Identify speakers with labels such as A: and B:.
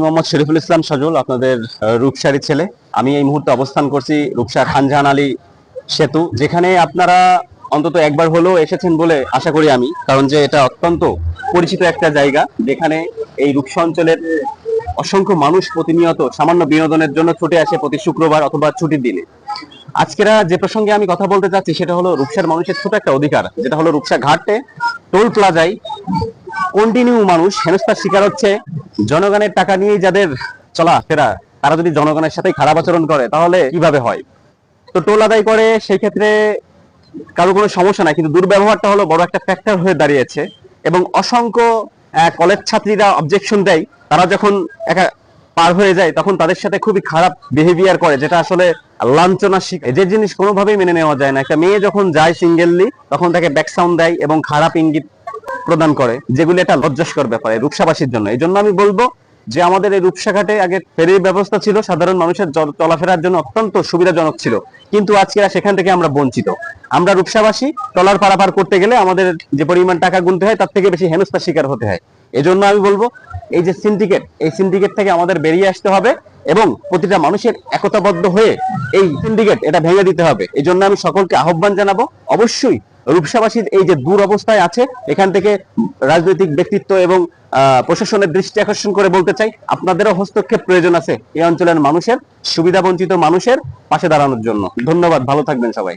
A: মোহাম্মদ শরীফুল ইসলাম সজল, আপনাদের রূপসারি ছেলে। আমি এই মুহূর্তে অবস্থান করছি রূপসা খানজাহান আলী সেতু, যেখানে আপনারা অন্তত একবার হলেও এসেছেন বলে আশা করি আমি, কারণ যে এটা অত্যন্ত পরিচিত একটা জায়গা, যেখানে এই রূপসা অঞ্চলের অসংখ্য মানুষ প্রতিনিয়ত সামান্য বিনোদনের জন্য ছুটে আসে প্রতি শুক্রবার অথবা ছুটির দিনে। আজকেরা যে প্রসঙ্গে আমি কথা বলতে চাচ্ছি সেটা হলো রূপসার মানুষের ছোট একটা অধিকার, যেটা হলো রূপসা ঘাটে টোল প্লাজায় কন্টিনিউ মানুষ হেনস্থার শিকার হচ্ছে। জনগণের টাকা নিয়ে যাদের চলাফেরা, তারা যদি জনগণের সাথে খারাপ আচরণ করে তাহলে কিভাবে হয়? তো টোল আদায় করে, সেই ক্ষেত্রে কারো কোনো সমস্যা নাই, কিন্তু দুর্ব্যবহারটা হলো বড় একটা ফ্যাক্টর হয়ে দাঁড়িয়েছে। এবং অসংখ্য কলেজ ছাত্রীরা অবজেকশন দেয়, তারা যখন একা পার হয়ে যায় তখন তাদের সাথে খুবই খারাপ বিহেভিয়ার করে, যেটা আসলে লাঞ্ছনার শিকার। যে জিনিস কোনোভাবেই মেনে নেওয়া যায় না। একটা মেয়ে যখন যায় সিঙ্গেললি, তখন তাকে ব্যাক সাউন্ড দেয় এবং খারাপ ইঙ্গিত প্রদান করে, যেগুলি একটা লজ্জাস্কর ব্যাপার রূপসাবাসীর জন্য। এই জন্য আমি বলবো যে আমাদের এই রূপসাঘাটে আগে ফেরির ব্যবস্থা ছিল, সাধারণ মানুষের চলাফেরার জন্য অত্যন্ত সুবিধাজনক ছিল, কিন্তু আজকে সেখান থেকে আমরা বঞ্চিত। আমরা রূপসাবাসী ট্রলার পারাপার করতে গেলে আমাদের যে পরিমাণ টাকা গুনতে হয় তার থেকে বেশি হেনস্থার শিকার হতে হয়। এজন্য আমি বলবো এই যে সিন্ডিকেট, এই সিন্ডিকেট থেকে আমাদের বেরিয়ে আসতে হবে এবং প্রতিটা মানুষের একতাবদ্ধ হয়ে এই সিন্ডিকেট এটা ভেঙে দিতে হবে। এই জন্য আমি সকলকে আহ্বান জানাবো, অবশ্যই রূপসাবাসীর এই যে দুরবস্থায় আছে, এখান থেকে রাজনৈতিক ব্যক্তিত্ব এবং প্রশাসনের দৃষ্টি আকর্ষণ করে বলতে চাই, আপনাদেরও হস্তক্ষেপ প্রয়োজন আছে এই অঞ্চলের মানুষের, সুবিধা বঞ্চিত মানুষের পাশে দাঁড়ানোর জন্য। ধন্যবাদ, ভালো থাকবেন সবাই।